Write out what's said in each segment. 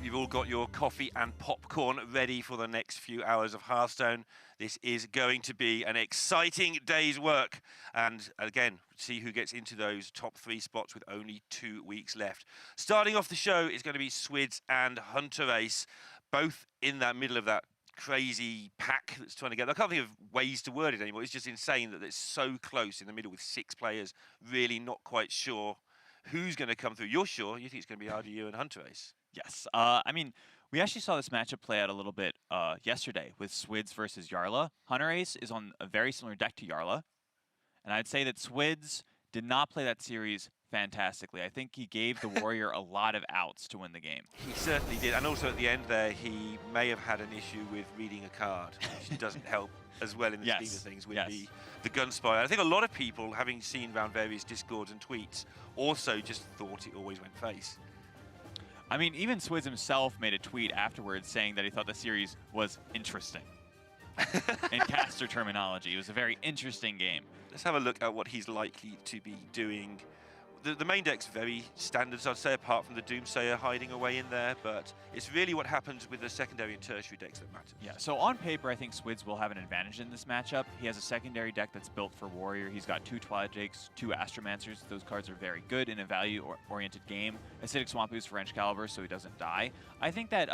you've all got your coffee and popcorn ready for the next few hours of Hearthstone. This is going to be an exciting day's work. And again, see who gets into those top 3 spots with only 2 weeks left. Starting off the show is going to be Swidz and hunterace, both in that middle of that crazy pack that's trying to get. I can't think of ways to word it anymore. It's just insane that it's so close in the middle with 6 players, really not quite sure who's going to come through. You're sure? You think it's going to be RDU and hunterace? Yes. I mean, we actually saw this matchup play out a little bit yesterday with Swidz versus Jarla. hunterace is on a very similar deck to Jarla. And I'd say that Swidz did not play that series fantastically. I think he gave the Warrior a lot of outs to win the game. He certainly did. And also at the end there, he may have had an issue with reading a card, which doesn't help as well in the scheme of things with the Gunspire. I think a lot of people, having seen around various Discords and tweets, also just thought it always went face. I mean, even Swidz himself made a tweet afterwards saying that he thought the series was interesting. In caster terminology, it was a very interesting game. Let's have a look at what he's likely to be doing. The main deck's very standard, so I'd say, apart from the Doomsayer hiding away in there, but it's really what happens with the secondary and tertiary decks that matters. Yeah, so on paper, I think Swidz will have an advantage in this matchup. He has a secondary deck that's built for Warrior. He's got 2 Twilight Drakes, 2 Astromancers. Those cards are very good in a value-oriented game. Acidic Swampoos for Caliber, so he doesn't die. I think that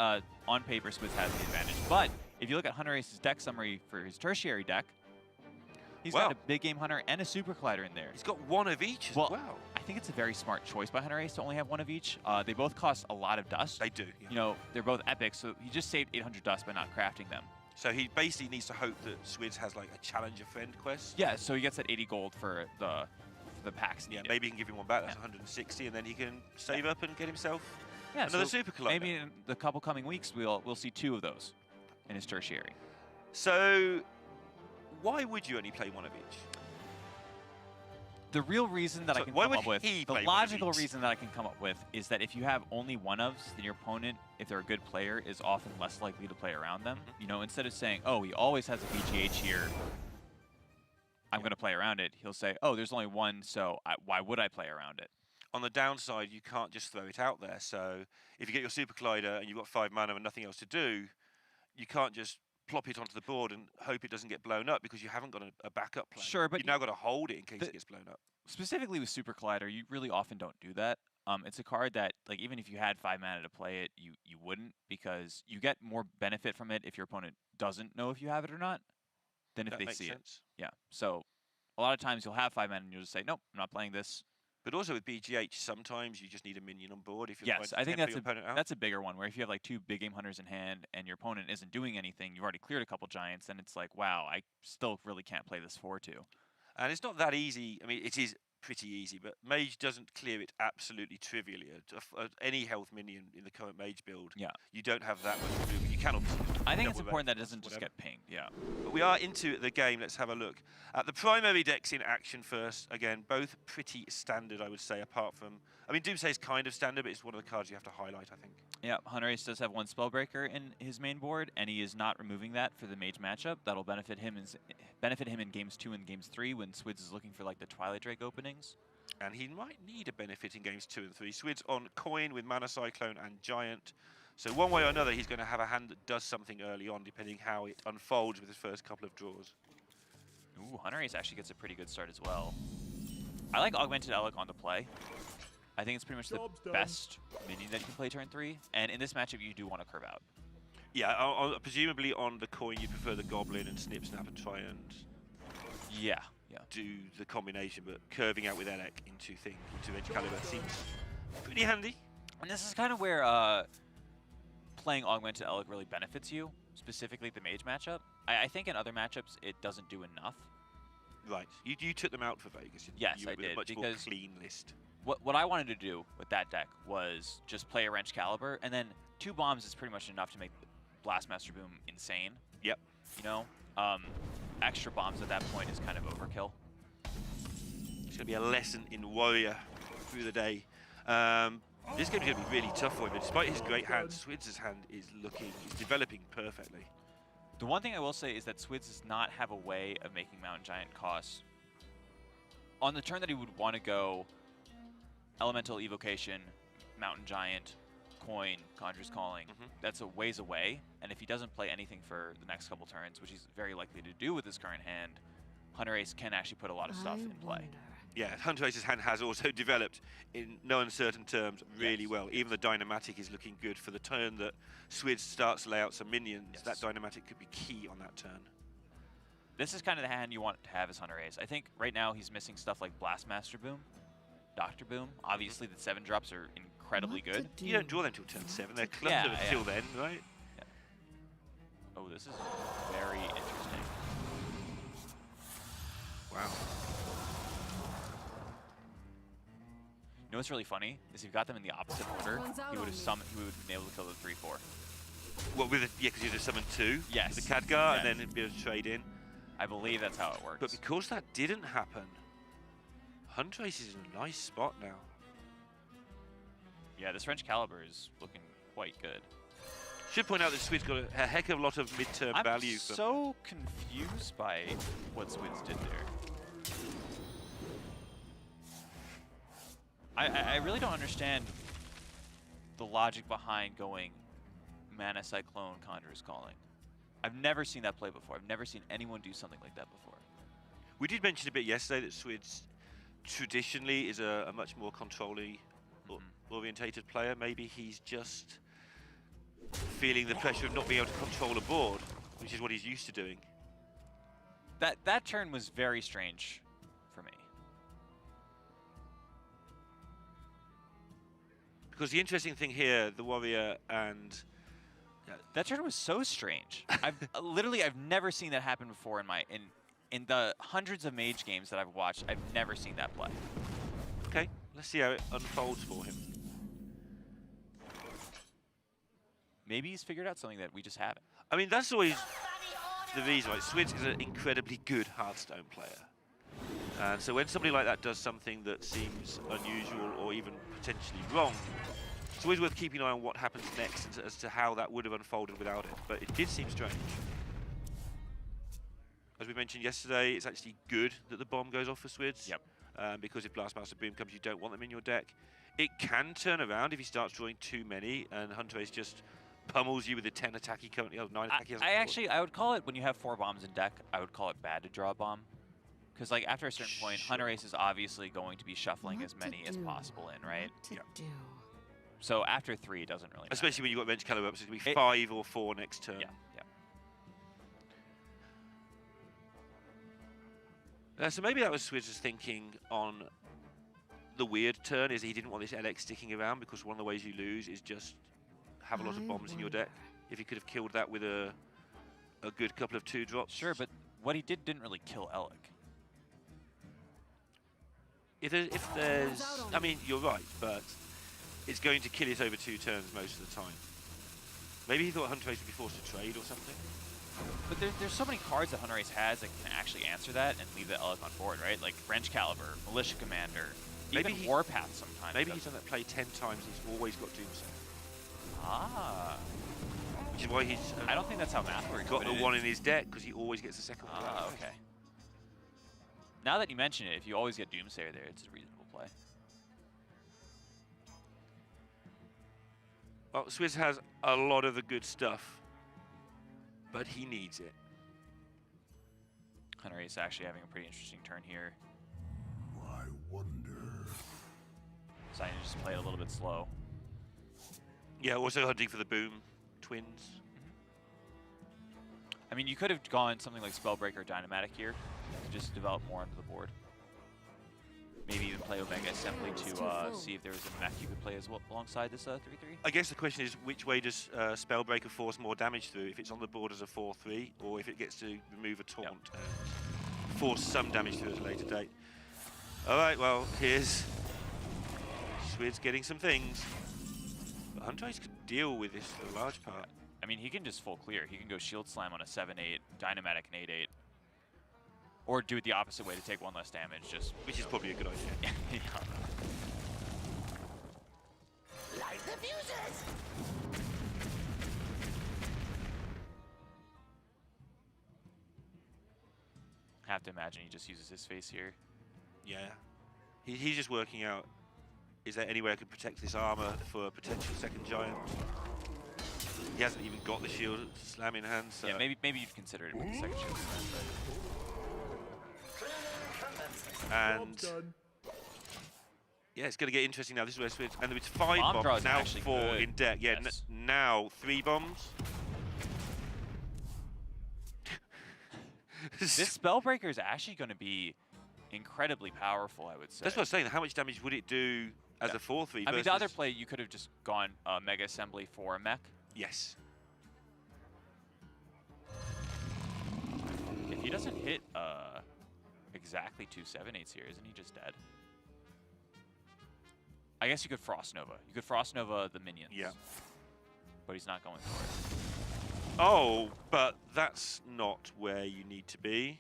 on paper, Swidz has the advantage, but if you look at hunterace's deck summary for his tertiary deck, he's got a big game hunter and a super collider in there. He's got 1 of each as well. I think it's a very smart choice by hunterace to only have 1 of each. They both cost a lot of dust. They do. Yeah. You know, they're both epic, so he just saved 800 dust by not crafting them. So he basically needs to hope that Swidz has like a challenger friend quest. Yeah, so he gets that 80 gold for the packs. Yeah, maybe he can give him 1 back. That's 160, and then he can save up and get himself another super collider. Maybe in the couple coming weeks we'll see 2 of those in his tertiary. So why would you only play 1 of each? The real reason that I can come up with, the logical reason that I can come up with is that if you have only 1-ofs, then your opponent, if they're a good player, is often less likely to play around them. You know, instead of saying, oh, he always has a BGH here, I'm going to play around it, he'll say, oh, there's only 1, so why would I play around it? On the downside, you can't just throw it out there. So if you get your Super Collider and you've got 5 mana and nothing else to do, you can't just plop it onto the board and hope it doesn't get blown up because you haven't got a backup plan. Sure, but you've now got to hold it in case it gets blown up. Specifically with Super Collider, you really often don't do that. It's a card that, like, even if you had 5 mana to play it, you wouldn't, because you get more benefit from it if your opponent doesn't know if you have it or not than if they see it. Yeah. So a lot of times you'll have 5 mana and you'll just say, nope, I'm not playing this. But also with BGH, sometimes you just need a minion on board if you're yes, I think that's a bigger one, where if you have like 2 big game hunters in hand and your opponent isn't doing anything, you've already cleared a couple giants, then it's like, wow, I still really can't play this 4-2. And it's not that easy. I mean, it is pretty easy, but Mage doesn't clear it absolutely trivially. Any health minion in the current Mage build, you don't have that much to do. You can obviously. I think it's important that it doesn't just get pinged. Yeah. But we are into the game. Let's have a look at the primary decks in action first. Again, both pretty standard, I would say, apart from. I mean, Doomsayer is kind of standard, but it's one of the cards you have to highlight, I think. Yeah, hunterace does have 1 Spellbreaker in his main board, and he is not removing that for the Mage matchup. That'll benefit him in games 2 and games 3 when Swidz is looking for like the Twilight Drake openings. And he might need a benefit in games 2 and 3. Swidz on Coin with Mana Cyclone and Giant. So one way or another, he's going to have a hand that does something early on, depending how it unfolds with his first couple of draws. Ooh, hunterace actually gets a pretty good start as well. I like Augmented Elec on the play. I think it's pretty much the best minion that you can play turn 3. And in this matchup, you do want to curve out. Yeah, presumably on the Coin, you prefer the Goblin and Snip, Snap, and try and do the combination, but curving out with Elec into Caliber seems pretty handy. And this is kind of where playing Augmented Elec really benefits you, specifically the Mage matchup. I think in other matchups, it doesn't do enough. Right. You took them out for Vegas. Yes, I did. A much more clean list. What I wanted to do with that deck was just play a Wrench Caliber, and then 2 bombs is pretty much enough to make Blastmaster Boom insane. Yep. You know? Extra bombs at that point is kind of overkill. It's going to be a lesson in Warrior through the day. This game is going to be really tough for him. Despite his great hand, Swidz's hand is developing perfectly. The one thing I will say is that Swidz does not have a way of making Mountain Giant costs. On the turn that he would want to go Elemental Evocation, Mountain Giant, coin, Conjure's Calling. That's a ways away, and if he doesn't play anything for the next couple turns, which he's very likely to do with his current hand, hunterace can actually put a lot of stuff in play. Yeah, hunterace's hand has also developed in no uncertain terms really well. Even the Dynamatic is looking good for the turn that Swidz starts to lay out some minions. That Dynamatic could be key on that turn. This is kind of the hand you want to have as hunterace. I think right now he's missing stuff like Blastmaster Boom, Dr. Boom. Obviously the 7-drops are incredibly good. You don't draw them till turn 7. They're cluttered until then, right? Yeah. Oh, this is very interesting. Wow. You know what's really funny is if you got them in the opposite order, he would have been able to kill the 3/4. What with because you'd have summoned 2 yes. with the Khadgar and then it'd be able to trade in. I believe that's how it works. But because that didn't happen, hunterace is in a nice spot now. Yeah, this Wrench Caliber is looking quite good. Should point out that Swidz got a heck of a lot of midterm value. I'm so confused by what Swidz did there. I really don't understand the logic behind going Mana Cyclone, Conjurer's Calling. I've never seen that play before. I've never seen anyone do something like that before. We did mention a bit yesterday that Swidz traditionally is a much more control-y orientated player. Maybe he's just feeling the pressure of not being able to control a board, which is what he's used to doing. That turn was very strange for me. Because the interesting thing here, the warrior and that turn was so strange. I've never seen that happen before in the hundreds of mage games that I've watched. I've never seen that play. Okay, let's see how it unfolds for him. Maybe he's figured out something that we just haven't. I mean, that's always the reason, right? Swidz is an incredibly good Hearthstone player. And so when somebody like that does something that seems unusual or even potentially wrong, it's always worth keeping an eye on what happens next as to how that would have unfolded without it. But it did seem strange. As we mentioned yesterday, it's actually good that the bomb goes off for Swidz. Yep. Because if Blastmaster Boom comes, you don't want them in your deck. It can turn around if he starts drawing too many and hunterace just pummels you with the 10 attack he currently has, 9 attack he has. I would call it, when you have 4 bombs in deck, I would call it bad to draw a bomb. Because like after a certain point, hunterace is obviously going to be shuffling as many as possible in, right? Yeah. So after 3, it doesn't really matter. Especially when you've got Wrench Caliber up, so it's going to be 5 or 4 next turn. Yeah, So maybe that was Swidz's thinking on the weird turn, is he didn't want this LX sticking around, because one of the ways you lose is just have a lot of bombs in your deck. If he could have killed that with a good couple of 2-drops. Sure, but what he didn't really kill Alec. If there's, I mean, you're right, but it's going to kill it over 2 turns most of the time. Maybe he thought hunterace would be forced to trade or something. But there's so many cards that hunterace has that can actually answer that and leave the Alec on board, right? Like Wrench Caliber, Militia Commander, even Warpath sometimes. Maybe he's done that play 10 times, he's always got Doomsayer. Ah. Which is why he's... I don't think that's how math works. Got the 1 in his deck, because he always gets the second one. Ah, okay. Now that you mention it, if you always get Doomsayer there, it's a reasonable play. Well, Swidz has a lot of the good stuff, but he needs it. hunterace actually having a pretty interesting turn here. I wonder. Deciding to just play it a little bit slow. Yeah, also hunting for the Boom twins. I mean, you could have gone something like Spellbreaker or Dynamatic here to just develop more onto the board. Maybe even play Omega Assembly to see if there was a mech you could play as well alongside this 3/3. I guess the question is, which way does Spellbreaker force more damage through? If it's on the board as a 4/3, or if it gets to remove a taunt and force some damage through at a later date. All right, well, here's Swidz getting some things. But hunterace could deal with this for a large part. I mean, he can just full clear. He can go Shield Slam on a 7/8, Dynamatic an 8/8. Or do it the opposite way to take 1 less damage, just... Which is probably a good idea. Yeah. Light the fuses! Have to imagine he just uses his face here. Yeah. He's just working out Is there any way I can protect this armor for a potential second giant? He hasn't even got the shield slam in hand, so... Yeah, maybe you'd consider it with the second shield slam, And... Yeah, it's going to get interesting now. This is where Swidz... And it's 5 Bomb draw bombs, is now actually 4 good. in deck. Yeah, Yes. now 3 bombs. This Spellbreaker is actually going to be incredibly powerful, I would say. That's what I was saying. How much damage would it do as a 4/3? I mean, the other play, you could have just gone Mega Assembly for a mech. Yes. If he doesn't hit exactly 2 7/8s here, isn't he just dead? I guess you could Frost Nova. You could Frost Nova the minions. Yeah. But he's not going for it. Oh, but that's not where you need to be.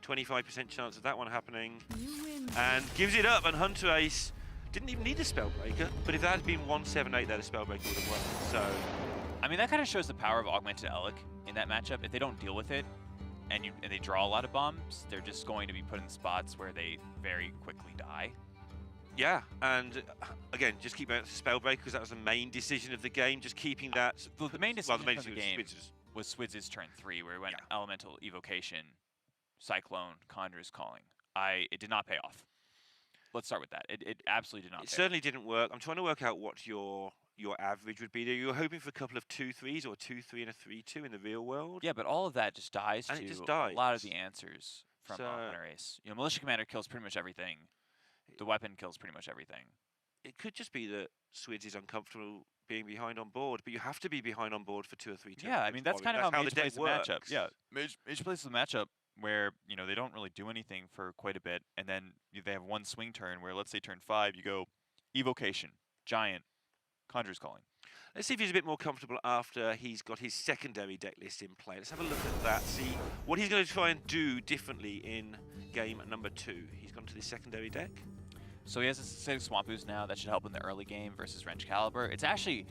25% chance of that one happening. And gives it up, and hunterace didn't even need a Spellbreaker, but if that had been 1/7/8 there, the Spellbreaker would have worked. So, I mean, that kind of shows the power of Augmented Elic in that matchup. If they don't deal with it, and they draw a lot of bombs, they're just going to be put in spots where they very quickly die. yeah, and again, just keep out the Spellbreaker because that was the main decision of the game, just keeping that... The main decision main of the decision game was Swidz. was Swidz's turn 3, where he went Yeah. Elemental Evocation, Cyclone, Conjurer's Calling. It did not pay off. Let's start with that. It absolutely did not It pay certainly didn't work. I'm trying to work out what your average would be there. You were hoping for a couple of 2/3s or 2/3 and a 3/2 in the real world. off. Yeah, but all of that just dies And to it just a lot of dies. the answers from So- hunterace. You know, Militia Commander kills pretty much everything. The weapon kills pretty much everything. It could just be that Swidz is uncomfortable being behind on board, but you have to be behind on board for 2 or 3 turns. Yeah, I mean, that's kind of how Mage the plays deck the matchup. works. Yeah, Mage plays the matchup where, you know, they don't really do anything for quite a bit, and then they have one swing turn where, let's say turn 5, you go Evocation, Giant, Conjurer's Calling. Let's see if he's a bit more comfortable after he's got his secondary deck list in play. Let's have a look at that, see what he's going to try and do differently in game number 2. He's gone to the secondary deck. So he has a Acidic Swamp Ooze now that should help in the early game versus Wrench Caliber. It's actually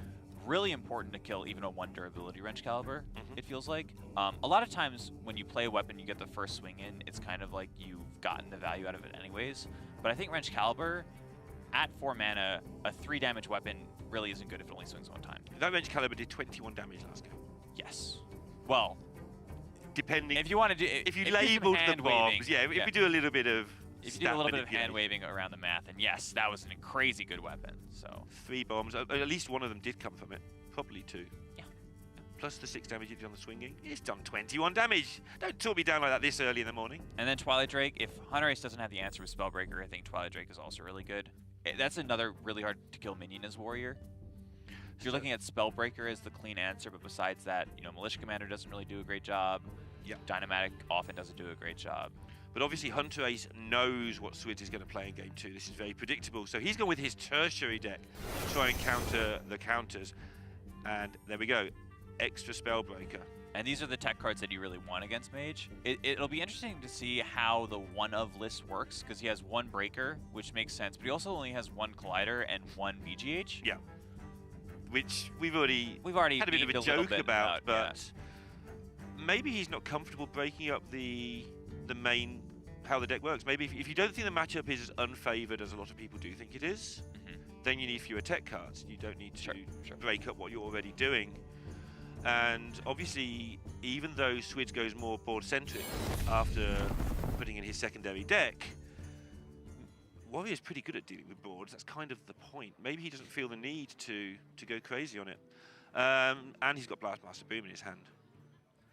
really important to kill even a 1 durability Wrench Caliber, it feels like. A lot of times when you play a weapon, you get the first swing in, it's kind of like you've gotten the value out of it anyways. But I think Wrench Caliber, at 4 mana, a 3 damage weapon really isn't good if it only swings 1 time. That Wrench Caliber did 21 damage last game. Yes. Well, Depending... if you want to do... If you do some labelled the hand bombs, waving, yeah, if we do a little bit of... If you do a little bit of yeah, hand waving around the math, and yes, that was a crazy good weapon. So 3 bombs, at least one of them did come from it. Probably 2. Yeah. Plus the 6 damage you did on the swinging. It's done 21 damage. Don't talk me down like that this early in the morning. And then Twilight Drake, if hunterace doesn't have the answer with Spellbreaker, I think Twilight Drake is also really good. That's another really hard to kill minion as Warrior. If you're looking at Spellbreaker as the clean answer, but besides that, you know, Militia Commander doesn't really do a great job. Yeah. Dynamatic often doesn't do a great job. But obviously hunterace knows what Swidz is going to play in game 2. This is very predictable. So he's gone with his tertiary deck to try and counter the counters. And there we go. Extra Spellbreaker. And these are the tech cards that you really want against Mage. It'll be interesting to see how the one of list works, because he has 1 Breaker, which makes sense, but he also only has 1 Collider and 1 BGH. Yeah. Which we've already had a bit of a little joke bit about, yeah. but maybe he's not comfortable breaking up the main, how the deck works. Maybe if you don't think the matchup is as unfavored as a lot of people do think it is, then you need fewer tech cards. You don't need to break up what you're already doing. And obviously, even though Swidz goes more board-centric after putting in his secondary deck, Warrior's pretty good at dealing with boards. That's kind of the point. Maybe he doesn't feel the need to go crazy on it. And he's got Blastmaster Boom in his hand.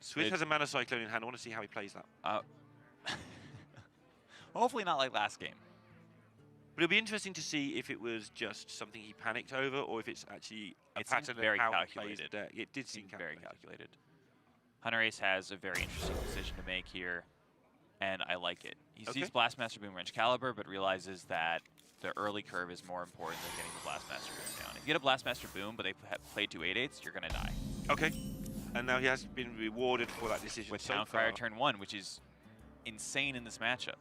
Swidz has a Mana Cyclone in hand. I want to see how he plays that. Hopefully not like last game. But it'll be interesting to see if it was just something he panicked over, or if it's actually a It seems pattern very of how calculated. he plays the deck. It did seem Seems very calculated. calculated. hunterace has a very interesting decision to make here, and I like it. He sees Blastmaster Boom Wrench Caliber, but realizes that the early curve is more important than getting the Blastmaster Boom down. If you get a Blastmaster Boom, but they play 2 8/8s, you're going to die. Okay. And now he has been rewarded for that decision With so Town far. Crier turn 1, which is insane in this matchup.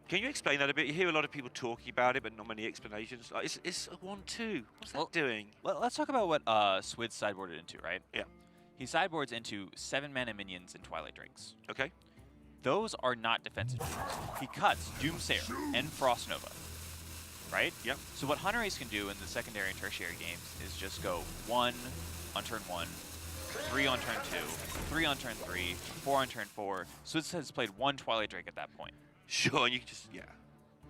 Can you explain that a bit? You hear a lot of people talking about it, but not many explanations. Like, it's a 1/2. What's that doing? Let's talk about what Swidz sideboarded into, right? Yeah. He sideboards into 7 mana minions and Twilight Drakes. Okay. Those are not defensive units. He cuts Doomsayer and Frost Nova. right? Yep. So what hunterace can do in the secondary and tertiary games is just go 1 on turn 1, 3 on turn 2, 3 on turn 3, 4 on turn 4. Swidz has played 1 Twilight Drake at that point. Sure, and you can just, yeah.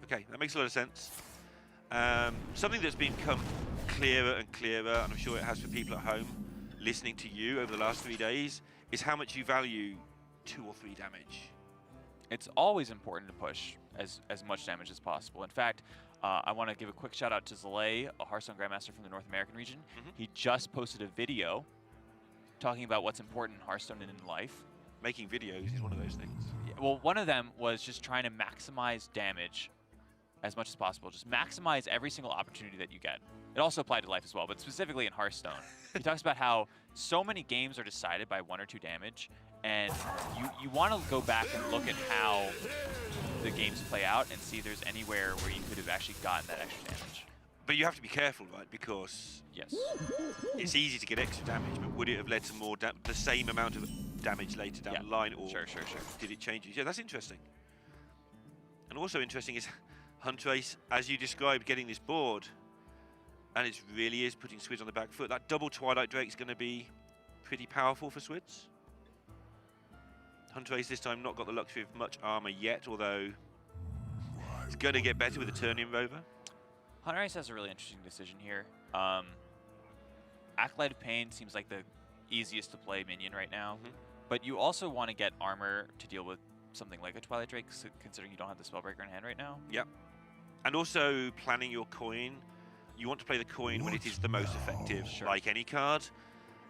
Okay, that makes a lot of sense. Something that's become clearer and clearer, and I'm sure it has for people at home listening to you over the last 3 days, is how much you value 2 or 3 damage. It's always important to push as much damage as possible. In fact, I want to give a quick shout out to Zalay, a Hearthstone Grandmaster from the North American region. He just posted a video talking about what's important in Hearthstone and in life. Making videos is one of those things. Yeah, well, one of them was just trying to maximize damage as much as possible. Just maximize every single opportunity that you get. It also applied to life as well, but specifically in Hearthstone. He talks about how so many games are decided by 1 or 2 damage, and you want to go back and look at how the games play out and see if there's anywhere where you could have actually gotten that extra damage. But you have to be careful, right? Because Yes. it's easy to get extra damage, but would it have led to more the same amount of damage later down the line, or Sure. did it change? Yeah, that's interesting. And also interesting is hunterace, as you described, getting this board, and it really is putting Swidz on the back foot. That double Twilight Drake is going to be pretty powerful for Swidz. hunterace this time not got the luxury of much armor yet, although it's going to get better with the Turnium Rover. hunterace has a really interesting decision here. Acolyte of Pain seems like the easiest to play minion right now, but you also want to get armor to deal with something like a Twilight Drake, considering you don't have the Spellbreaker in hand right now. Yep. And also planning your coin. You want to play the coin when it is the most effective, like any card.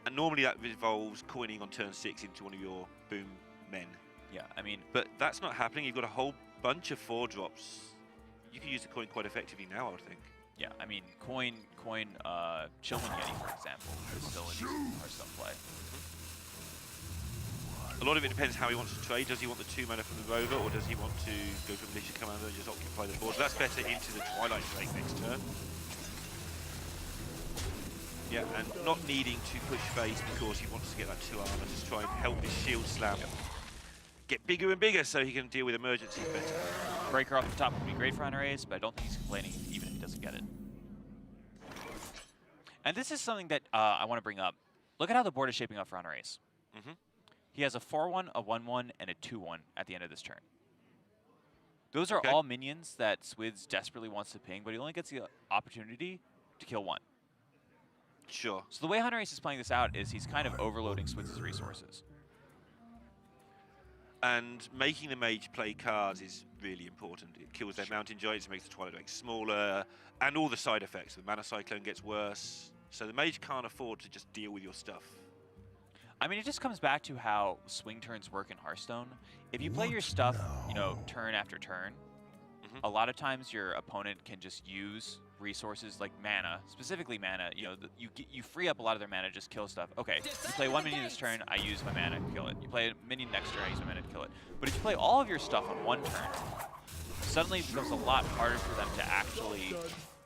And normally that involves coining on turn 6 into one of your boom men. Yeah, I mean... But that's not happening. You've got a whole bunch of 4-drops. You can use the coin quite effectively now, I would think. Yeah, I mean, coin Chillman Yeti, for example, is still a decent Hearthstone play. A lot of it depends how he wants to trade. Does he want the 2 mana from the Rover, or does he want to go for Militia Commander and just occupy the board? So that's better into the Twilight Drake next turn. Yeah, and not needing to push face because he wants to get that 2 armor to try and help his shield slam get bigger and bigger so he can deal with emergencies better. Breaker off the top would be great for hunterace, but I don't think he's complaining even if he doesn't get it. And this is something that I want to bring up. Look at how the board is shaping up for hunterace. He has a 4-1, a 1-1, and a 2-1 at the end of this turn. Those are all minions that Swidz desperately wants to ping, but he only gets the opportunity to kill 1. Sure. So the way hunterace is playing this out is he's kind of overloading Swidz's resources. And making the mage play cards is really important. It kills their mountain giants, it makes the Twilight Drake smaller, and all the side effects. The Mana Cyclone gets worse, so the mage can't afford to just deal with your stuff. I mean, it just comes back to how swing turns work in Hearthstone. If you play your stuff, you know, turn after turn, a lot of times your opponent can just use resources like mana, specifically mana. You know, you free up a lot of their mana, just kill stuff. Okay, you play 1 minion this turn, I use my mana to kill it. You play a minion next turn, I use my mana to kill it. But if you play all of your stuff on 1 turn, suddenly it becomes a lot harder for them to actually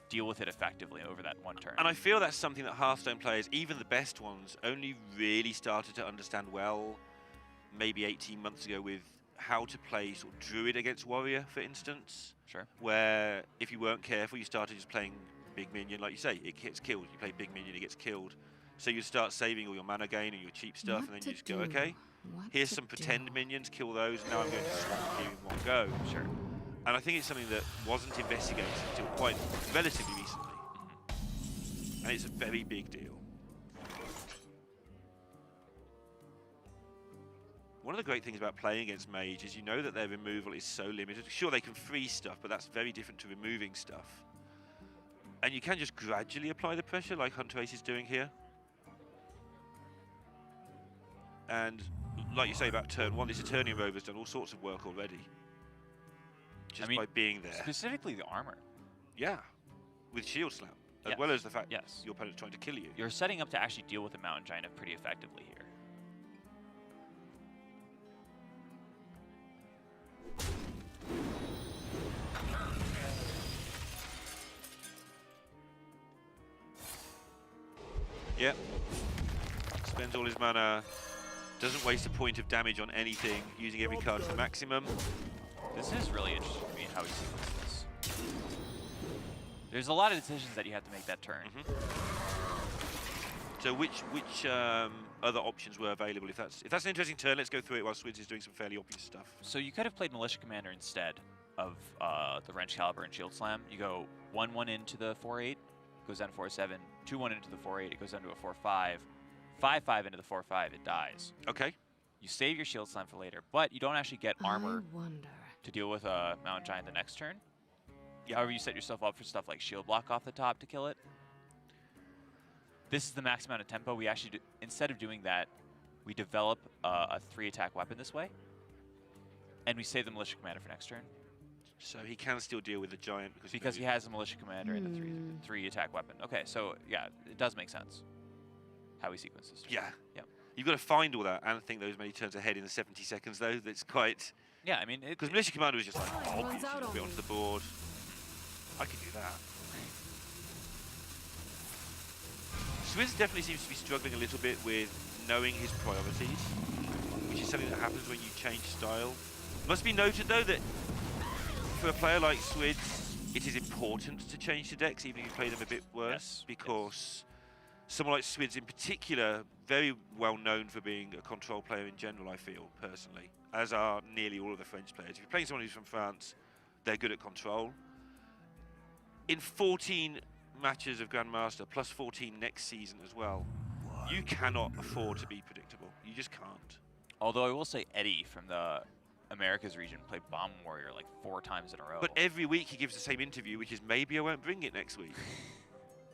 deal with it effectively over that 1 turn. And I feel that's something that Hearthstone players, even the best ones, only really started to understand well maybe 18 months ago with how to play sort of Druid against Warrior, for instance. Sure. Where if you weren't careful, you started just playing big minion, like you say, it gets killed. You play big minion, it gets killed. So you start saving all your mana gain and your cheap stuff, and then you just go, okay, here's some pretend minions, kill those, and now I'm going to swamp here in one go. Sure. And I think it's something that wasn't investigated until quite relatively recently. And it's a very big deal. One of the great things about playing against Mage is you know that their removal is so limited. Sure, they can freeze stuff, but that's very different to removing stuff. And you can just gradually apply the pressure like hunterace is doing here. And like you say about turn 1, this Eternium Rover's done all sorts of work already. Just by being there. Specifically the armor. Yeah, with shield slam, as well as the fact your opponent's trying to kill you. You're setting up to actually deal with the Mountain Giant pretty effectively here. Yep. Spends all his mana, doesn't waste a point of damage on anything, using every card to the maximum. This is really interesting to me how he sequences this. There's a lot of decisions that you have to make that turn. So which other options were available? If that's an interesting turn, let's go through it while Swidz is doing some fairly obvious stuff. So you could have played Militia Commander instead of the Wrench Caliber and Shield Slam. You go 1-1 into the 4-8, goes down to 4-7. 2-1 into the 4-8, it goes down to a 4-5. 5-5 into the 4-5, it dies. Okay. You save your Shield Slam for later, but you don't actually get armor to deal with a Mountain Giant the next turn. However, you set yourself up for stuff like Shield Block off the top to kill it. This is the max amount of tempo. We actually, instead of doing that, we develop a 3-attack weapon this way, and we save the Militia Commander for next turn. So he can still deal with the Giant because he has a Militia Commander and the 3-attack weapon. Okay, so yeah, it does make sense how we sequence this. Yeah. Yep. You've got to find all that and think those many turns ahead in the 70 seconds, though. That's quite... Yeah, I mean... Because Militia Commander was just like, obviously, just be onto the board. I could do that. Swidz definitely seems to be struggling a little bit with knowing his priorities, which is something that happens when you change style. Must be noted, though, that for a player like Swidz, it is important to change the decks, even if you play them a bit worse, because someone like Swidz in particular, very well known for being a control player in general, I feel, personally, as are nearly all of the French players. If you're playing someone who's from France, they're good at control. In 14 matches of Grandmaster, plus 14 next season as well, you cannot afford to be predictable. You just can't. Although I will say Eddie from the Americas region played Bomb Warrior like 4 times in a row. But every week he gives the same interview, which is maybe I won't bring it next week.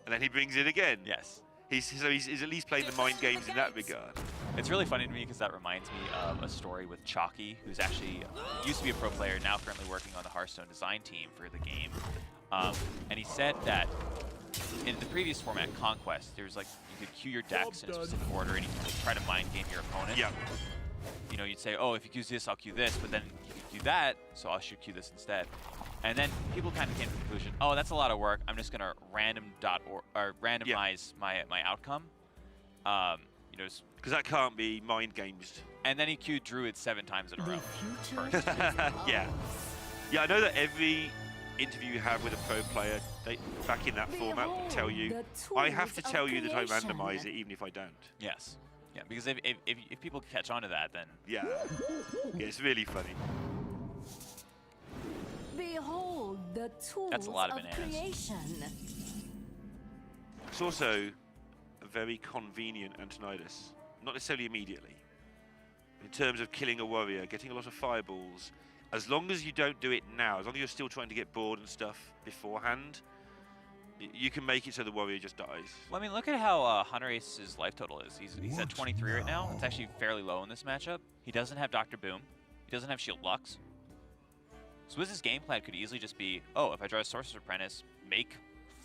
And then he brings it again. Yes. He's at least playing the mind games in that regard. It's really funny to me because that reminds me of a story with Chalky, who's actually used to be a pro player, now currently working on the Hearthstone design team for the game. And he said that in the previous format, Conquest, there's like, you could queue your decks in a specific order and you can try to mind game your opponent. Yeah. You know, you'd say, oh, if you queue this, I'll queue this, but then you could queue that, so I should queue this instead. And then people kind of came to the conclusion, oh, that's a lot of work. I'm just going to randomize my outcome. You know, because that can't be mind games. And then he queued Druid 7 times in a row. Yeah. Yeah, I know that every interview you have with a pro player, they, back in that format, will tell you, I have to tell you that I randomize it, even if I don't. Yes. Yeah, because if people catch on to that, then... Yeah. Yeah, it's really funny. Behold the tools That's a lot of of bananas. creation. It's also a very convenient Antonidas. Not necessarily immediately. In terms of killing a warrior, getting a lot of fireballs, as long as you don't do it now, as long as you're still trying to get bored and stuff beforehand, you can make it so the warrior just dies. Well, I mean, look at how hunterace's life total is. He's at 23 right now. It's actually fairly low in this matchup. He doesn't have Dr. Boom. He doesn't have Shield Lux. Swizz's game plan could easily just be, oh, if I draw a Sorcerer's Apprentice, make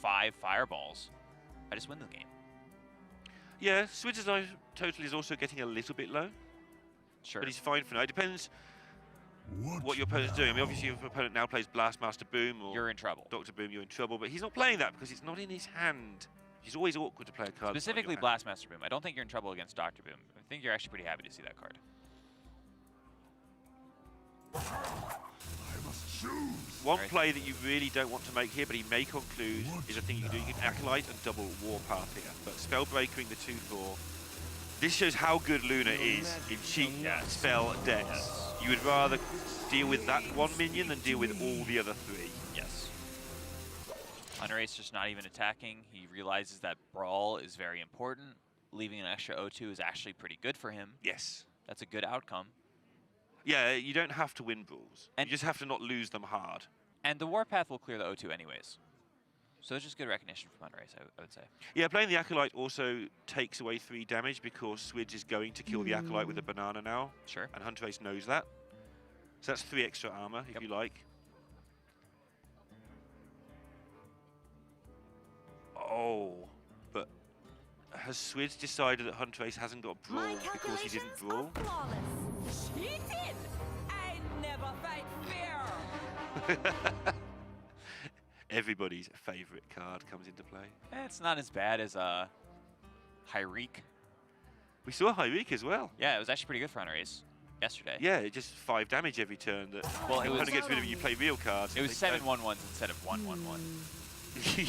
5 fireballs, I just win the game. Yeah, Swizz's life total is also getting a little bit low. Sure. But he's fine for now. It depends what your opponent's doing. I mean, obviously, if your opponent now plays Blastmaster Boom or you're in trouble. Dr. Boom, you're in trouble. But he's not playing that because it's not in his hand. It's always awkward to play a card. Specifically Blastmaster Boom. I don't think you're in trouble against Dr. Boom. I think you're actually pretty happy to see that card. One play that you really don't want to make here, but he may conclude, is a thing you can do. You can Acolyte and double Warpath here. But Spellbreakering the 2/4. This shows how good Luna is in cheap spell decks. You would rather deal with that 1 minion than deal with all the other 3. Yes. Hunterace just not even attacking. He realizes that Brawl is very important. Leaving an extra O2 is actually pretty good for him. Yes. That's a good outcome. Yeah, you don't have to win brawls. You just have to not lose them hard. And the Warpath will clear the O2 anyways. So it's just good recognition from Hunterace, I would say. Yeah, playing the Acolyte also takes away 3 damage because Swidz is going to kill the Acolyte with a banana now. Sure. And Hunterace knows that. So that's 3 extra armor, if you like. Oh, but has Swidz decided that Hunterace hasn't got Brawl because he didn't Brawl? Cheating! I never fight fair! Everybody's favourite card comes into play. It's not as bad as Hyreek. We saw Hyreek as well. Yeah, it was actually pretty good for Hunterace yesterday. Yeah, it just 5 damage every turn. That well, it was gets rid of it. You play real cards. It was 7/1/1s instead of 1/1/1.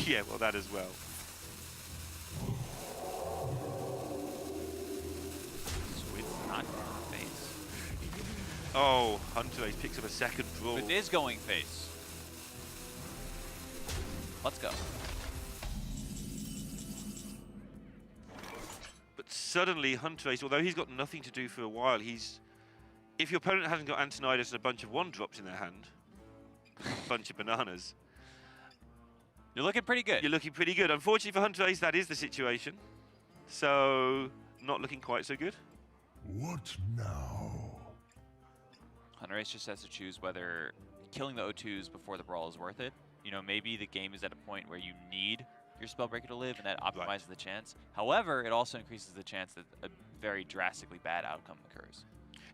Yeah, well, that as well. Swidz not going face. Oh, hunterace picks up a second brawl. Swidz is going face. Let's go. But suddenly, hunterace, although he's got nothing to do for a while, if your opponent hasn't got Antonidas and a bunch of one-drops in their hand, a bunch of bananas, You're looking pretty good. you're looking pretty good. Unfortunately for hunterace, that is the situation. So, not looking quite so good. What now? Hunterace just has to choose whether killing the O2s before the brawl is worth it. You know, maybe the game is at a point where you need your Spellbreaker to live, and that optimizes the chance. However, it also increases the chance that a very drastically bad outcome occurs.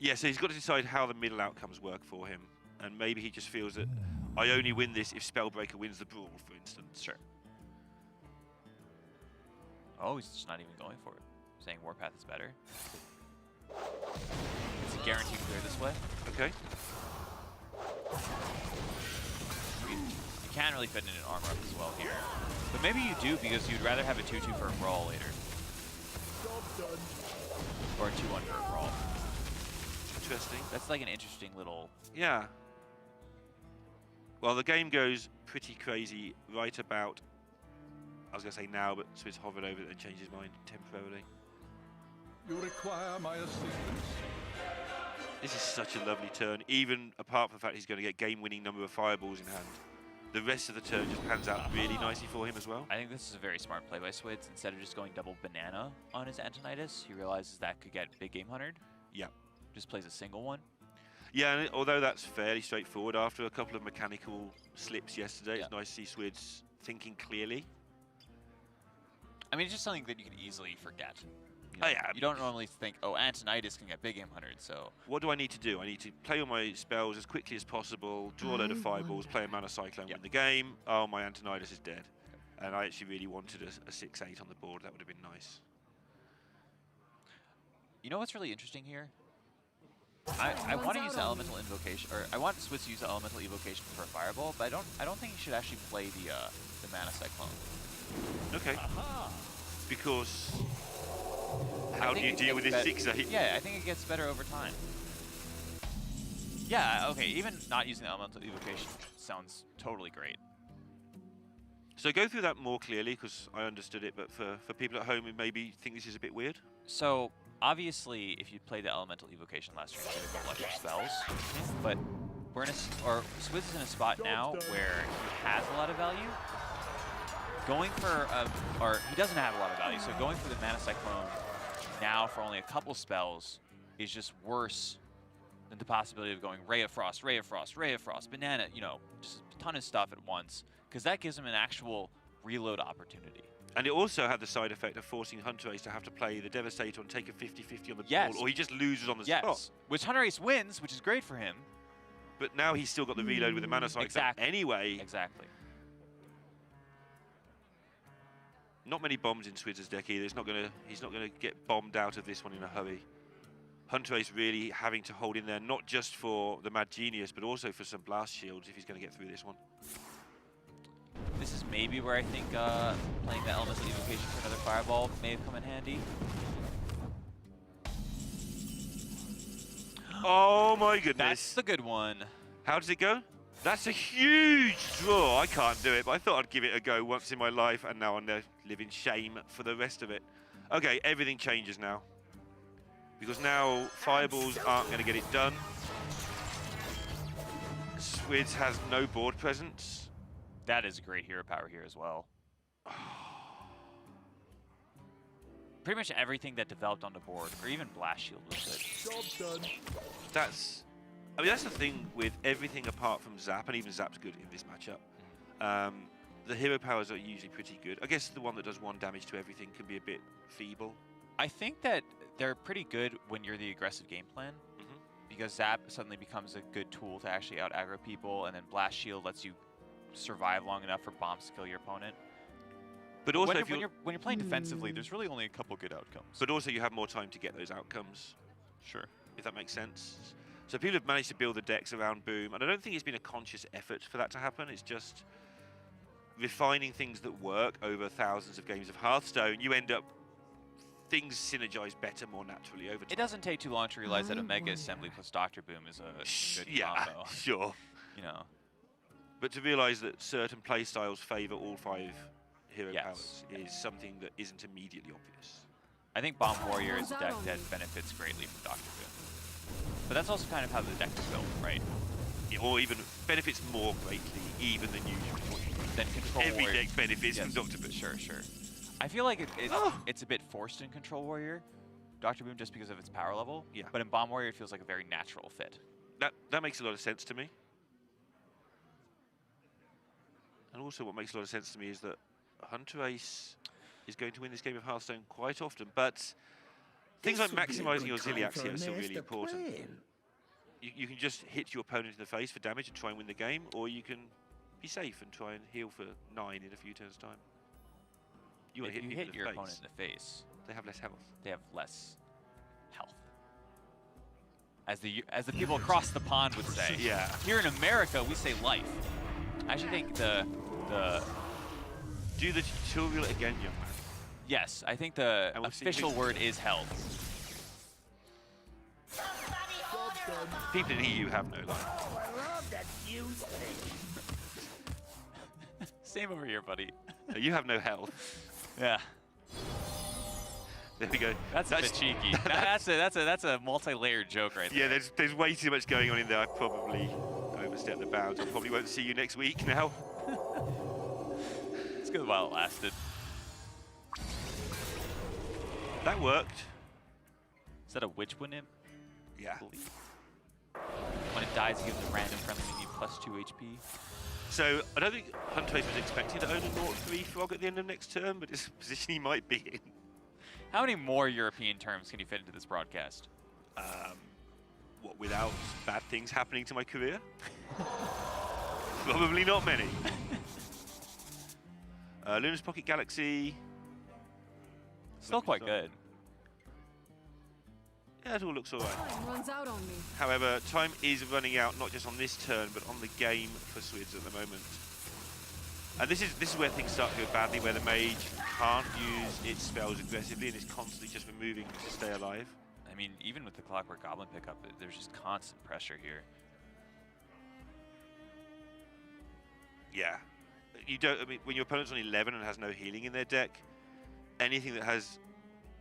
Yeah, so he's got to decide how the middle outcomes work for him. And maybe he just feels that I only win this if Spellbreaker wins the brawl, for instance. Sure. Oh, he's just not even going for it. Saying Warpath is better. It's a guaranteed clear this way. Okay. You can't really fit in an armor up as well here. But maybe you do because you'd rather have a 2-2 for a brawl later. Or a 2-1 for a brawl. Interesting. That's like an interesting little... Yeah. Well, the game goes pretty crazy right about, I was going to say now, but Swidz hovered over it and changed his mind temporarily. You require my assistance? This is such a lovely turn, even apart from the fact he's going to get game-winning number of fireballs in hand. The rest of the turn just pans out really nicely for him as well. I think this is a very smart play by Swidz. Instead of just going double banana on his Antonidas, he realizes that could get big game huntered. Yeah. Just plays a single one. Yeah, and although that's fairly straightforward, after a couple of mechanical slips yesterday, it's nice to see Swidz thinking clearly. I mean, it's just something that you can easily forget. You Oh, know, yeah. You don't normally think, oh, Antonidas can get big game huntered, so... What do I need to do? I need to play all my spells as quickly as possible, draw a load of fireballs, play a Mana Cyclone, win the game. Oh, my Antonidas is dead. And I actually really wanted a 6-8 on the board. That would have been nice. You know what's really interesting here? I want to use the elemental invocation, or I want Swidz to use the elemental evocation for a fireball, but I don't think he should actually play the Mana Cyclone. Okay. Because how do you deal with this 6-8? Yeah, I think it gets better over time. Yeah, okay, even not using the elemental evocation sounds totally great. So go through that more clearly, because I understood it, but for people at home who maybe think this is a bit weird. So, obviously, if you played the elemental evocation last turn, you should have got your spells. But we're in Swidz is in a spot now where he has a lot of value. Going for or he doesn't have a lot of value, so going for the Mana Cyclone now for only a couple spells is just worse than the possibility of going Ray of Frost, Ray of Frost, Ray of Frost, Banana, you know, just a ton of stuff at once, because that gives him an actual reload opportunity. And it also had the side effect of forcing hunterace to have to play the Devastator and take a 50-50 on the Yes. ball, or he just loses on the spot. Which hunterace wins, which is great for him. But now he's still got the reload with the Mana Cyclone anyway. Exactly. Not many bombs in Swidz's deck either. He's not gonna get bombed out of this one in a hurry. hunterace really having to hold in there, not just for the Mad Genius, but also for some blast shields if he's going to get through this one. This is maybe where I think playing the Elemental Evocation for another Fireball may have come in handy. Oh my goodness. That's the good one. How does it go? That's a huge draw. I can't do it, but I thought I'd give it a go once in my life, and now I'm there live in shame for the rest of it. Okay, everything changes now. Because now fireballs aren't going to get it done. Swidz has no board presence. That is a great hero power here as well. Pretty much everything that developed on the board, or even Blast Shield, was good. Job done. That's the thing with everything apart from Zap, and even Zap's good in this matchup. The hero powers are usually pretty good. I guess the one that does 1 damage to everything can be a bit feeble. I think that they're pretty good when you're the aggressive game plan, because Zap suddenly becomes a good tool to actually out-aggro people, and then Blast Shield lets you survive long enough for bombs to kill your opponent. But also, when you're playing defensively, there's really only a couple good outcomes. But also, you have more time to get those outcomes. Sure. If that makes sense. So people have managed to build the decks around Boom, and I don't think it's been a conscious effort for that to happen. It's just refining things that work over thousands of games of Hearthstone, you end up things synergize better more naturally over time. It doesn't take too long to realize that Omega Assembly plus Dr. Boom is a good Yeah, combo. sure. You know. But to realize that certain playstyles favor all 5 hero Yes. powers is something that isn't immediately obvious. I think Bomb Warrior is a deck that benefits greatly from Dr. Boom. But that's also kind of how the deck is built, right? Or even benefits more greatly even than usual. Then Control Every Warrior. deck benefits from Yes, Dr. Boom. Sure. I feel like it's a bit forced in Control Warrior, Dr. Boom, just because of its power level. Yeah. But in Bomb Warrior, it feels like a very natural fit. That makes a lot of sense to me. And also what makes a lot of sense to me is that hunterace is going to win this game of Hearthstone quite often, but things like maximizing your Ziliax here are still really important. You can just hit your opponent in the face for damage and try and win the game, or you can be safe and try and heal for 9 in a few turns' time. You want If to you hit hit people your in the opponent face, in the face, they have less health. they have less health. As the people across the pond would say. Yeah. Here in America, we say life. I actually think the Do the tutorial again, young man. yes, I think the And we'll see official who- word is health. People in EU have no life. Oh, I love that fuse thing. Same over here, buddy. You have no health. Yeah. There we go. That's a bit cheeky. That's a multi-layered joke right there. Yeah, there's way too much going on in there. I probably overstepped the bounds. I probably won't see you next week now. It's good while it lasted. That worked. Is that a witch win imp? Yeah. Believe. When it dies, it gives a random friendly minion plus 2 HP. So I don't think Hunterace was expecting to own a 0-3 frog at the end of next turn, but it's a position he might be in. How many more European terms can you fit into this broadcast? What, without bad things happening to my career? Probably not many. Luna's Pocket Galaxy. Still quite good. Yeah, it all looks alright. Time runs out on me. However, time is running out, not just on this turn, but on the game for Swidz at the moment. And this is where things start to go badly, where the mage can't use its spells aggressively and is constantly just removing to stay alive. I mean, even with the Clockwork Goblin pickup, there's just constant pressure here. Yeah. You don't, I mean, when your opponent's on 11 and has no healing in their deck, anything that has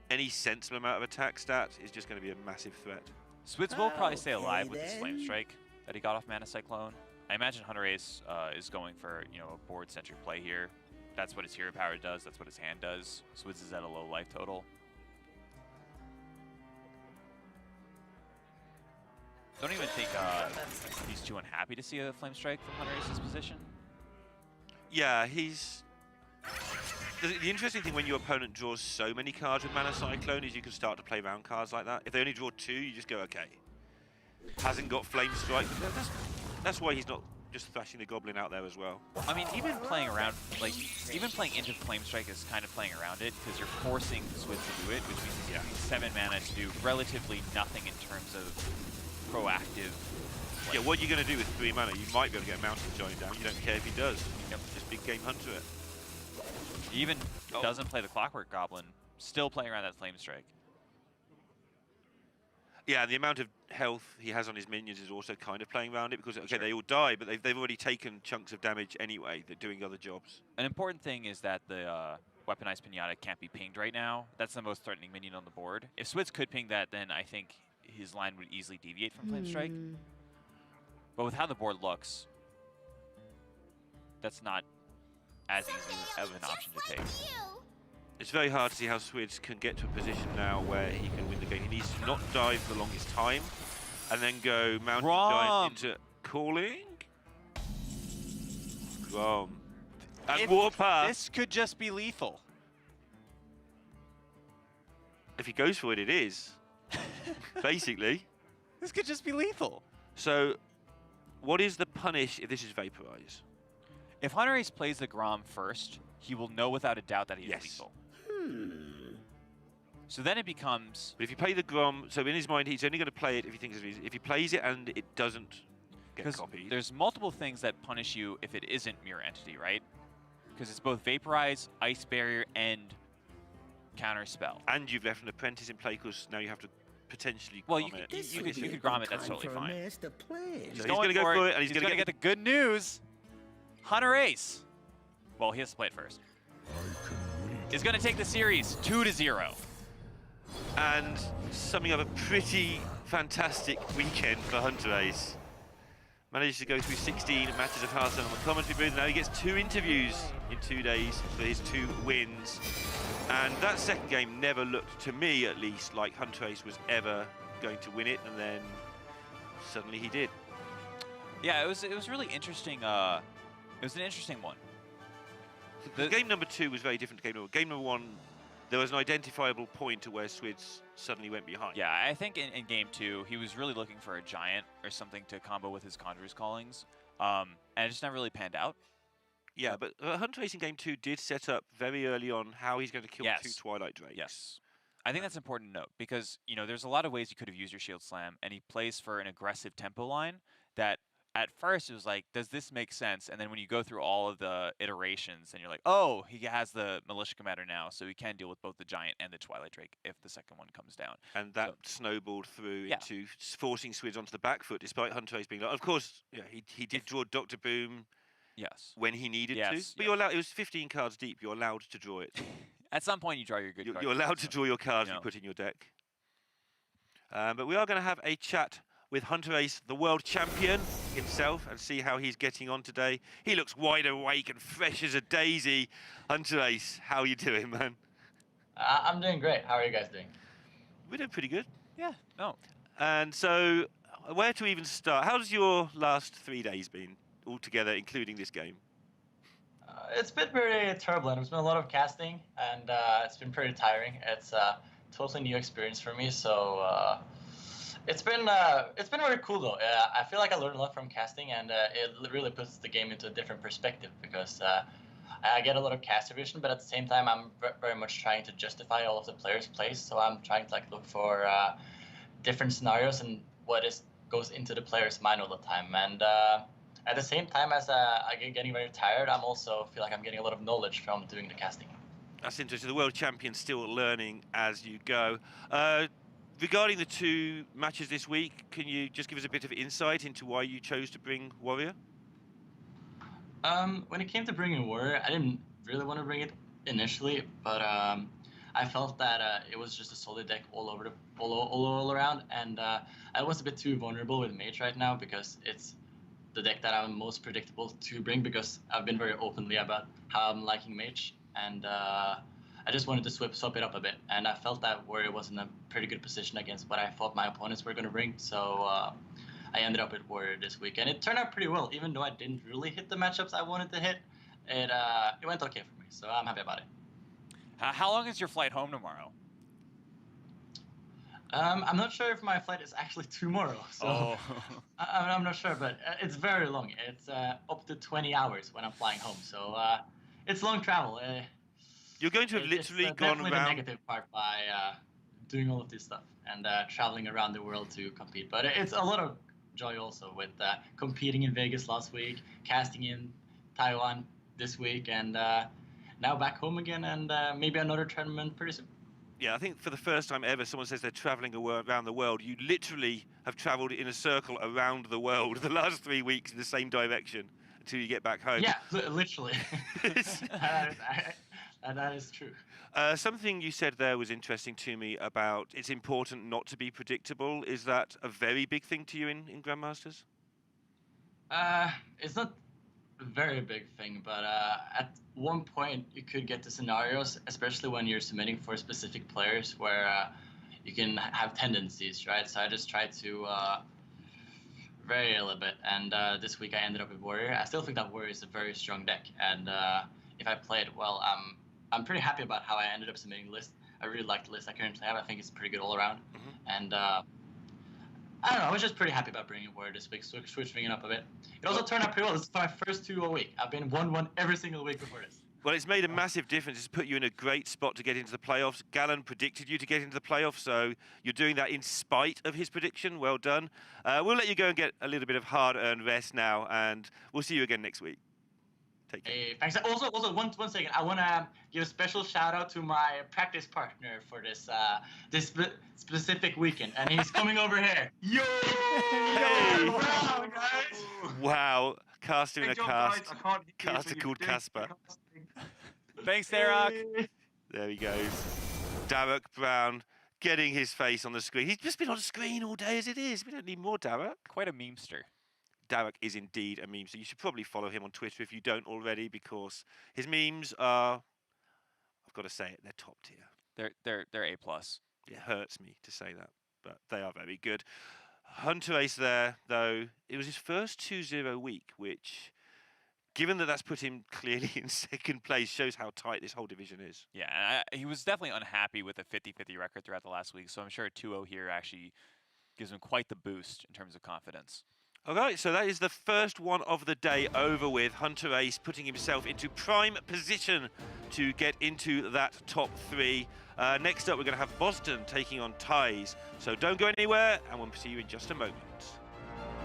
any sensible amount of attack stat is just going to be a massive threat. Swidz will probably stay Okay, alive with this then. Flame Strike that he got off Mana Cyclone. I imagine Hunterace is going for, you know, a board-centric play here. That's what his hero power does. That's what his hand does. Swidz is at a low life total. Don't even think he's too unhappy to see a Flame Strike from Hunterace's position. Yeah, he's... The interesting thing when your opponent draws so many cards with Mana Cyclone is you can start to play round cards like that. If they only draw 2, you just go, okay. Hasn't got Flame Strike. That's why he's not just thrashing the Goblin out there as well. I mean, even playing around, like, even playing into Flame Strike is kind of playing around it, because you're forcing Swidz to do it, which means he's using 7 mana to do relatively nothing in terms of proactive. Yeah, what are you going to do with 3 mana? You might be able to get a Mountain Giant down. You don't care if he does. Yep. Just big game hunter it. He even doesn't play the Clockwork Goblin, still playing around that Flame Strike. Yeah, the amount of health he has on his minions is also kind of playing around it because, okay, Sure. they all die, but they've already taken chunks of damage anyway. They're doing other jobs. An important thing is that the Weaponized Pinata can't be pinged right now. That's the most threatening minion on the board. If Swidz could ping that, then I think his line would easily deviate from Flame Strike. But with how the board looks, that's not as easy of an option to take. It's very hard to see how Swidz can get to a position now where he can win the game. He needs to not die for the longest time and then go Mountain Giant into Calling. Grom. And Warpath. This could just be lethal. If he goes for it, it is. Basically. This could just be lethal. So, what is the punish if this is Vaporize? If Hunterace plays the Grom first, he will know without a doubt that he Yes. is lethal. So then it becomes... But if you play the Grom, so in his mind, he's only going to play it if he thinks it's easy. If he plays it and it doesn't get Because copied. there's multiple things that punish you if it isn't Mirror Entity, right? because it's both Vaporize, Ice Barrier, and Counter Spell. And you've left an apprentice in play because now you have to potentially Well, Grommet. you could Grommet, that's totally fine. So he's going to go for it, and he's going to get the good news. Hunterace. Well, he has to play it first. Is going to take the series 2-0. And summing up a pretty fantastic weekend for Hunterace. Managed to go through 16 matches of Hearthstone on the commentary booth. Now he gets 2 interviews in 2 days for his 2 wins. And that second game never looked, to me at least, like Hunterace was ever going to win it, and then suddenly he did. Yeah, it was really interesting. It was an interesting one. Game number 2 was very different to game number 1. Game number 1, there was an identifiable point to where Swidz suddenly went behind. Yeah, I think in game 2, he was really looking for a giant or something to combo with his Conjurer's Callings, and it just never really panned out. Yeah, but Hunterace in game 2 did set up very early on how he's going to kill 2 Twilight Drakes. Yes. I think that's important to note because, you know, there's a lot of ways you could have used your Shield Slam, and he plays for an aggressive tempo line that at first it was like, does this make sense? And then when you go through all of the iterations, and you're like, oh, he has the Militia Commander now, so he can deal with both the Giant and the Twilight Drake if the second one comes down. And that snowballed through into forcing Swidz onto the back foot, despite Hunterace being like, of course, yeah, he did draw Dr. Boom when he needed to. But you're allowed, it was 15 cards deep, you're allowed to draw it. At some point, you draw your good cards. You're allowed to draw your cards you put in your deck. But we are going to have a chat with Hunterace, the world champion himself, and see how he's getting on today. He looks wide awake and fresh as a daisy. Hunterace, how are you doing, man? I'm doing great. How are you guys doing? We're doing pretty good. Yeah, no. And so, where to even start? How's your last 3 days been altogether, including this game? It's been pretty turbulent. It's been a lot of casting, and it's been pretty tiring. It's a totally new experience for me, so it's been very cool though. I feel like I learned a lot from casting, and it really puts the game into a different perspective because I get a lot of caster vision, but at the same time, I'm very much trying to justify all of the players' plays. So I'm trying to like look for different scenarios and what goes into the player's mind all the time. And at the same time as I get getting very tired, I'm also feel like I'm getting a lot of knowledge from doing the casting. That's interesting. The world champion's still learning as you go. Regarding the 2 matches this week, can you just give us a bit of insight into why you chose to bring Warrior? When it came to bringing Warrior, I didn't really want to bring it initially, but I felt that it was just a solid deck all around, and I was a bit too vulnerable with Mage right now because it's the deck that I'm most predictable to bring because I've been very openly about how I'm liking Mage, and I just wanted to swap it up a bit, and I felt that Warrior was in a pretty good position against what I thought my opponents were going to bring, so I ended up with Warrior this week, and it turned out pretty well. Even though I didn't really hit the matchups I wanted to hit, it went okay for me, so I'm happy about it. How long is your flight home tomorrow? I'm not sure if my flight is actually tomorrow, so I'm not sure, but it's very long. It's up to 20 hours when I'm flying home, so it's long travel. You're going to have literally gone definitely around. The negative part by doing all of this stuff and traveling around the world to compete, but it's a lot of joy also with competing in Vegas last week, casting in Taiwan this week, and now back home again, and maybe another tournament pretty soon. Yeah, I think for the first time ever, someone says they're traveling around the world. You literally have traveled in a circle around the world the last 3 weeks in the same direction until you get back home. Yeah, literally. That is true. Something you said there was interesting to me about it's important not to be predictable. Is that a very big thing to you in Grandmasters? It's not a very big thing, but at one point you could get the scenarios, especially when you're submitting for specific players, where you can have tendencies, right? So I just tried to vary a little bit, and this week I ended up with Warrior. I still think that Warrior is a very strong deck, and if I play it well, I'm pretty happy about how I ended up submitting the list. I really like the list I currently have. I think it's pretty good all around, and I don't know, I was just pretty happy about bringing Warrior this week, switching it up a bit. It also turned out pretty well. This is my first 2 a week. I've been 1-1 every single week before this. Well, it's made a massive difference. It's put you in a great spot to get into the playoffs. Gallon predicted you to get into the playoffs, so you're doing that in spite of his prediction. Well done. We'll let you go and get a little bit of hard-earned rest now, and we'll see you again next week. Take care. Hey, thanks. Also, one second. I want to give a special shout out to my practice partner for this specific weekend, and he's coming over here. Yo! Hey! Wow, guys! Wow, caster in a Good job, cast. guys. I can't hear Caster you, but called you're doing Casper. fantastic. Thanks, Darok. Hey. There he goes. Darok Brown getting his face on the screen. He's just been on screen all day as it is. We don't need more Darok. Quite a memester. Darok is indeed a meme, so you should probably follow him on Twitter if you don't already, because his memes are, I've got to say it, they're top tier. They're A+. It hurts me to say that, but they are very good. hunterace there, though, it was his first 2-0 week, which, given that that's put him clearly in second place, shows how tight this whole division is. Yeah, and he was definitely unhappy with a 50-50 record throughout the last week, so I'm sure a 2-0 here actually gives him quite the boost in terms of confidence. All right, so that is the first one of the day over with. hunterace putting himself into prime position to get into that top 3. Next up, we're going to have Boston taking on Ties. So don't go anywhere, and we'll see you in just a moment.